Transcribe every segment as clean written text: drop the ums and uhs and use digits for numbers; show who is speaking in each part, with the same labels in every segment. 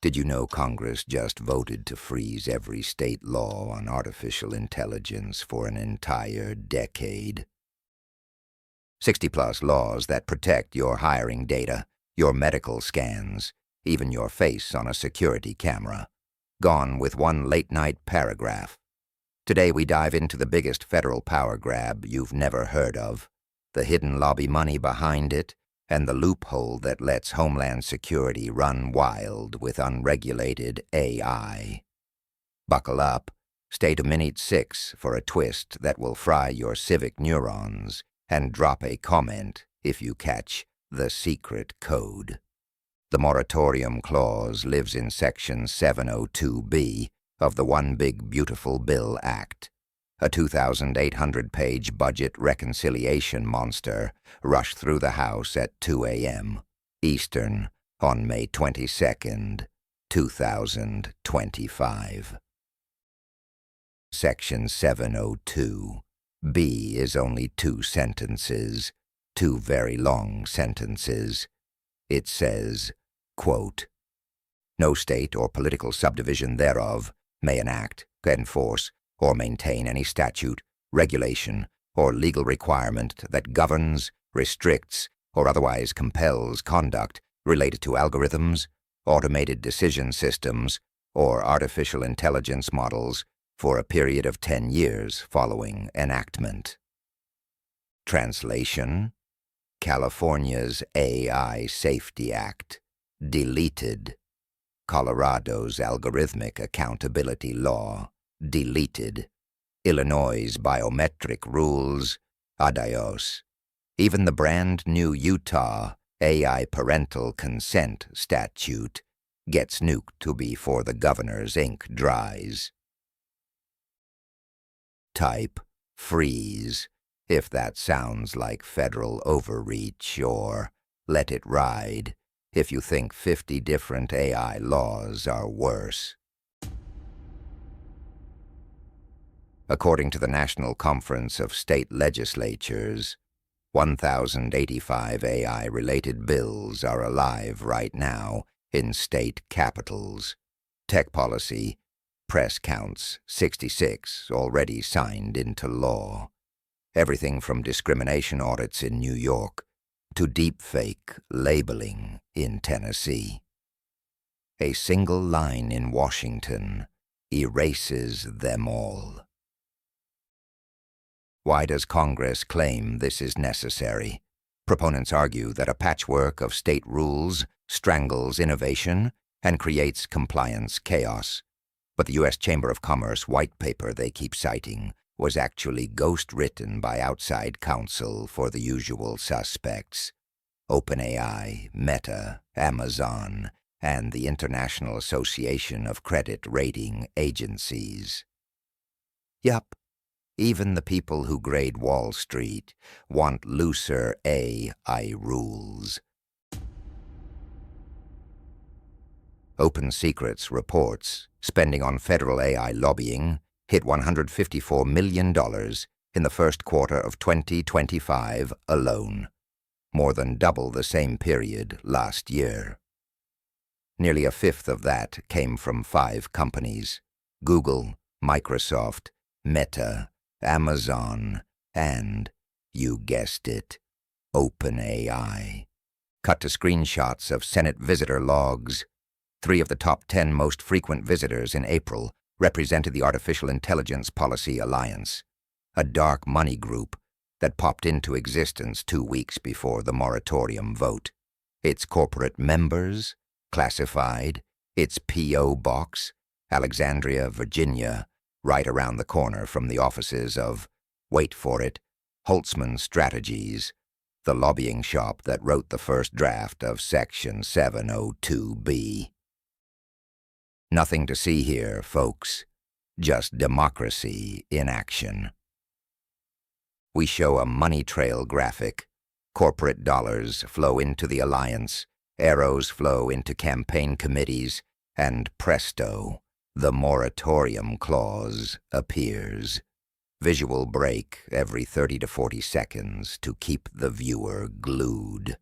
Speaker 1: Did you know Congress just voted to freeze every state law on artificial intelligence for an entire decade? 60-plus laws that protect your hiring data, your medical scans, even your face on a security camera. Gone with one late-night paragraph. Today we dive into the biggest federal power grab you've never heard of, the hidden lobby money behind it, and the loophole that lets Homeland Security run wild with unregulated AI. Buckle up, stay to minute 6 for a twist that will fry your civic neurons, and drop a comment if you catch the secret code. The Moratorium clause lives in Section 702B of the One Big Beautiful Bill Act, a 2,800-page budget reconciliation monster rushed through the House at 2 a.m. Eastern on May 22, 2025. Section 702B is only 2 sentences, 2 very long sentences. It says, quote, "No state or political subdivision thereof may enact, enforce, or maintain any statute, regulation, or legal requirement that governs, restricts, or otherwise compels conduct related to algorithms, automated decision systems, or artificial intelligence models for a period of 10 years following enactment." Translation: California's AI Safety Act, deleted. Colorado's Algorithmic Accountability Law, deleted. Illinois' biometric rules, adios. Even the brand new Utah AI Parental Consent statute gets nuked before the governor's ink dries. Type freeze if that sounds like federal overreach, or let it ride if you think 50 different AI laws are worse. According to the National Conference of State Legislatures, 1,085 AI-related bills are alive right now in state capitals. TechPolicy.Press counts 66 already signed into law. Everything from discrimination audits in New York to deepfake labeling in Tennessee. A single line in Washington erases them all. Why does Congress claim this is necessary? Proponents argue that a patchwork of state rules strangles innovation and creates compliance chaos. But the U.S. Chamber of Commerce white paper they keep citing was actually ghost-written by outside counsel for the usual suspects: OpenAI, Meta, Amazon, and the International Association of Credit Rating Agencies. Yup, even the people who grade Wall Street want looser AI rules. OpenSecrets reports spending on federal AI lobbying hit $154 million in the first quarter of 2025 alone, more than double the same period last year. Nearly a fifth of that came from 5 companies: Google, Microsoft, Meta, Amazon, and, you guessed it, OpenAI. Cut to screenshots of Senate visitor logs. 3 of the top 10 most frequent visitors in April represented the Artificial Intelligence Policy Alliance, a dark money group that popped into existence 2 weeks before the moratorium vote. Its corporate members, classified, its P.O. Box, Alexandria, Virginia, right around the corner from the offices of, wait for it, Holtzman Strategies, the lobbying shop that wrote the first draft of Section 702B. Nothing to see here, folks. Just democracy in action. We show a money trail graphic. Corporate dollars flow into the alliance, arrows flow into campaign committees, and presto, the moratorium clause appears. Visual break every 30 to 40 seconds to keep the viewer glued.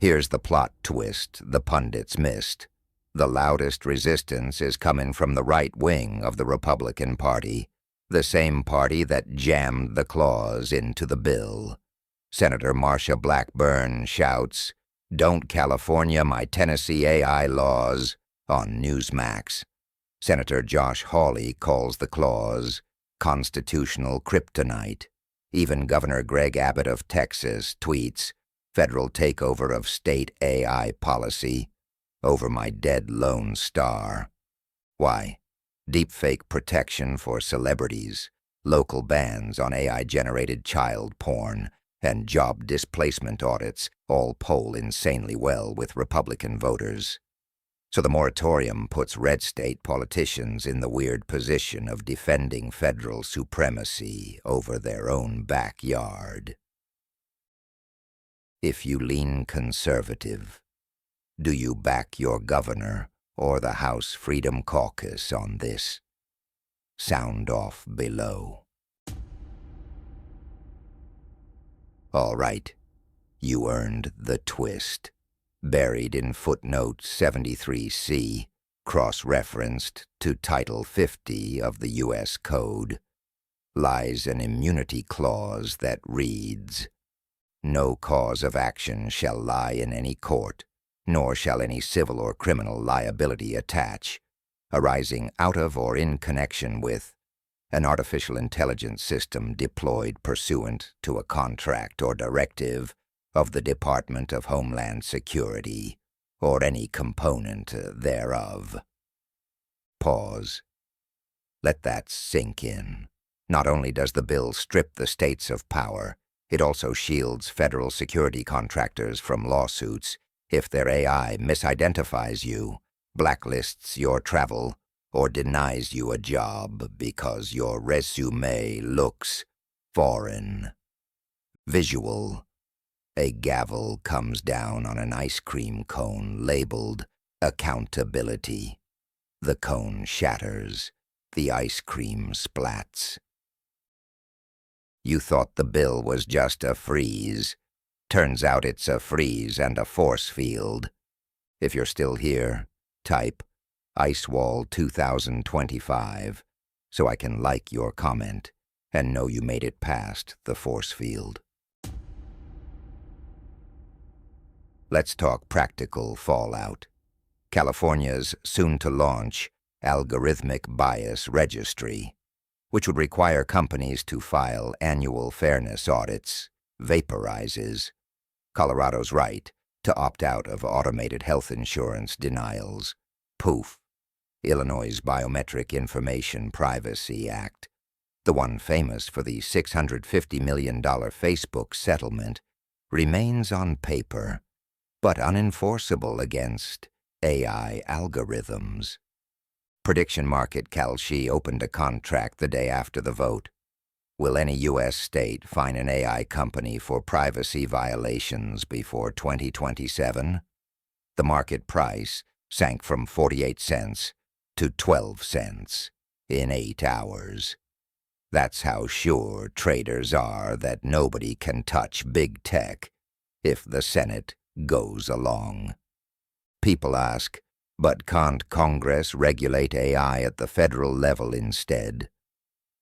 Speaker 1: Here's the plot twist the pundits missed. The loudest resistance is coming from the right wing of the Republican Party, the same party that jammed the clause into the bill. Senator Marsha Blackburn shouts, "Don't California my Tennessee AI laws," on Newsmax. Senator Josh Hawley calls the clause constitutional kryptonite. Even Governor Greg Abbott of Texas tweets, "Federal takeover of state AI policy over my dead Lone Star." Why? Deepfake protection for celebrities, local bans on AI-generated child porn, and job displacement audits all poll insanely well with Republican voters. So the moratorium puts red state politicians in the weird position of defending federal supremacy over their own backyard. If you lean conservative, do you back your governor or the House Freedom Caucus on this? Sound off below. All right, you earned the twist. Buried in footnote 73C, cross-referenced to Title 50 of the U.S. Code, lies an immunity clause that reads, "No cause of action shall lie in any court, nor shall any civil or criminal liability attach, arising out of or in connection with an artificial intelligence system deployed pursuant to a contract or directive of the Department of Homeland Security, or any component thereof." Pause. Let that sink in. Not only does the bill strip the states of power, it also shields federal security contractors from lawsuits if their AI misidentifies you, blacklists your travel, or denies you a job because your resume looks foreign. Visual. A gavel comes down on an ice cream cone labeled accountability. The cone shatters. The ice cream splats. You thought the bill was just a freeze. Turns out it's a freeze and a force field. If you're still here, type IceWall 2025 so I can like your comment and know you made it past the force field. Let's talk practical fallout. California's soon-to-launch Algorithmic Bias Registry, which would require companies to file annual fairness audits, vaporizes Colorado's right to opt out of automated health insurance denials. Poof. Illinois' Biometric Information Privacy Act, the one famous for the $650 million Facebook settlement, remains on paper, but unenforceable against AI algorithms. Prediction market Kalshi opened a contract the day after the vote. Will any U.S. state fine an AI company for privacy violations before 2027? The market price sank from 48 cents to 12 cents in 8 hours. That's how sure traders are that nobody can touch big tech if the Senate goes along. People ask, but can't Congress regulate AI at the federal level instead?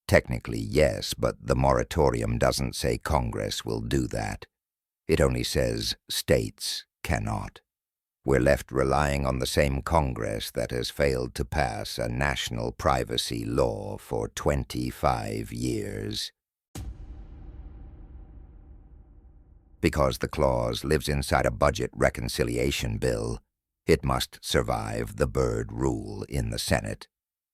Speaker 1: Technically, yes, but the moratorium doesn't say Congress will do that. It only says states cannot. We're left relying on the same Congress that has failed to pass a national privacy law for 25 years. Because the clause lives inside a budget reconciliation bill, it must survive the Byrd rule in the Senate.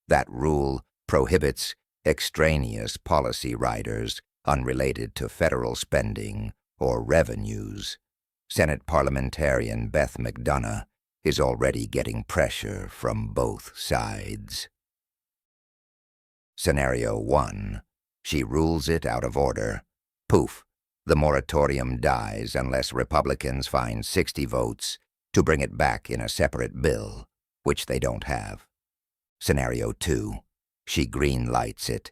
Speaker 1: That rule prohibits extraneous policy riders unrelated to federal spending or revenues. Senate parliamentarian Beth McDonough is already getting pressure from both sides. Scenario 1. She rules it out of order. Poof. The moratorium dies unless Republicans find 60 votes to bring it back in a separate bill, which they don't have. Scenario 2. She green-lights it.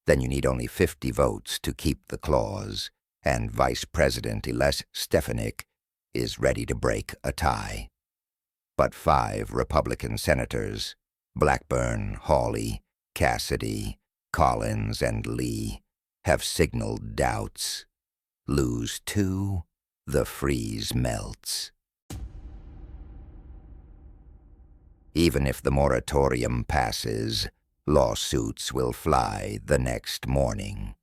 Speaker 1: Then you need only 50 votes to keep the clause, and Vice President-elect Stefanik is ready to break a tie. But 5 Republican senators, Blackburn, Hawley, Cassidy, Collins, and Lee, have signaled doubts. Lose 2, the freeze melts. Even if the moratorium passes, lawsuits will fly the next morning.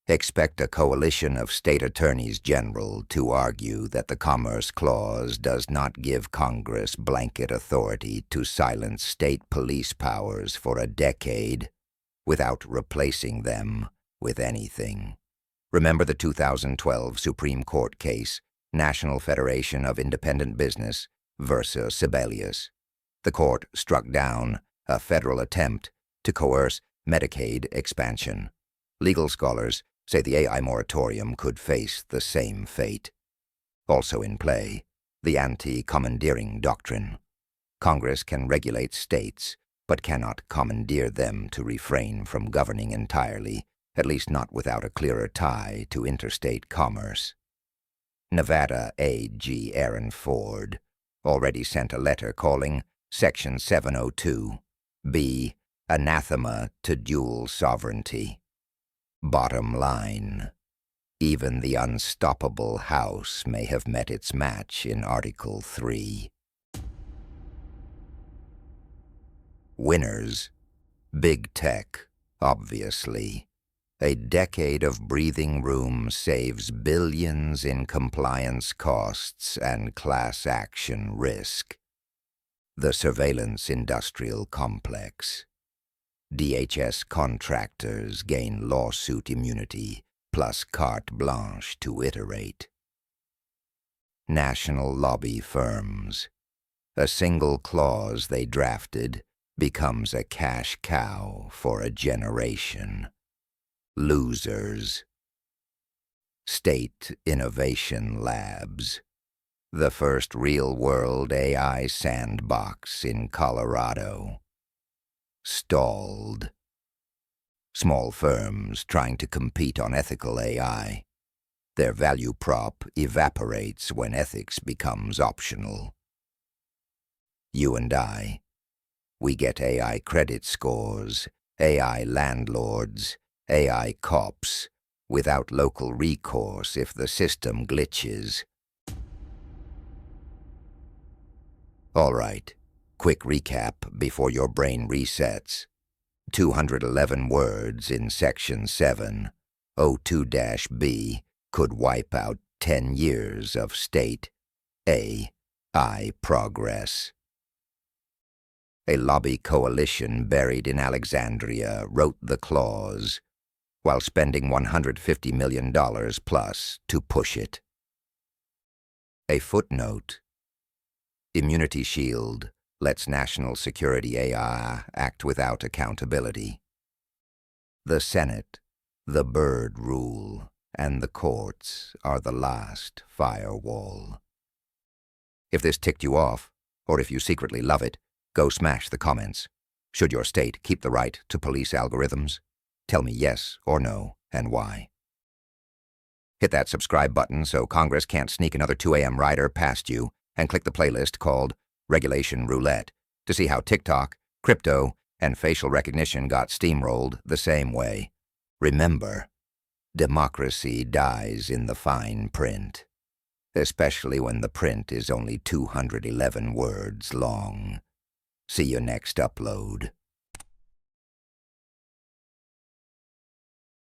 Speaker 1: Expect a coalition of state attorneys general to argue that the Commerce Clause does not give Congress blanket authority to silence state police powers for a decade without replacing them with anything. Remember the 2012 Supreme Court case, National Federation of Independent Business versus Sibelius. The court struck down a federal attempt to coerce Medicaid expansion. Legal scholars say the AI moratorium could face the same fate. Also in play, the anti-commandeering doctrine. Congress can regulate states, but cannot commandeer them to refrain from governing entirely, at least not without a clearer tie to interstate commerce. Nevada A.G. Aaron Ford already sent a letter calling Section 702 be anathema to dual sovereignty. Bottom line, even the unstoppable House may have met its match in Article 3. Winners, big tech, obviously. A decade of breathing room saves billions in compliance costs and class action risk. The surveillance industrial complex. DHS contractors gain lawsuit immunity plus carte blanche to iterate. National lobby firms. A single clause they drafted becomes a cash cow for a generation. Losers. State Innovation Labs. The first real-world AI sandbox in Colorado. Stalled. Small firms trying to compete on ethical AI. Their value prop evaporates when ethics becomes optional. You and I, we get AI credit scores, AI landlords, AI cops, without local recourse if the system glitches. All right, quick recap before your brain resets. 211 words in Section 702-B could wipe out 10 years of state AI progress. A lobby coalition buried in Alexandria wrote the clause, while spending $150 million plus to push it. A footnote. Immunity Shield lets national security AI act without accountability. The Senate, the bird rule, and the courts are the last firewall. If this ticked you off, or if you secretly love it, go smash the comments. Should your state keep the right to police algorithms? Tell me yes or no, and why. Hit that subscribe button so Congress can't sneak another 2 a.m. rider past you, and click the playlist called Regulation Roulette to see how TikTok, crypto, and facial recognition got steamrolled the same way. Remember, democracy dies in the fine print, especially when the print is only 211 words long. See you next upload.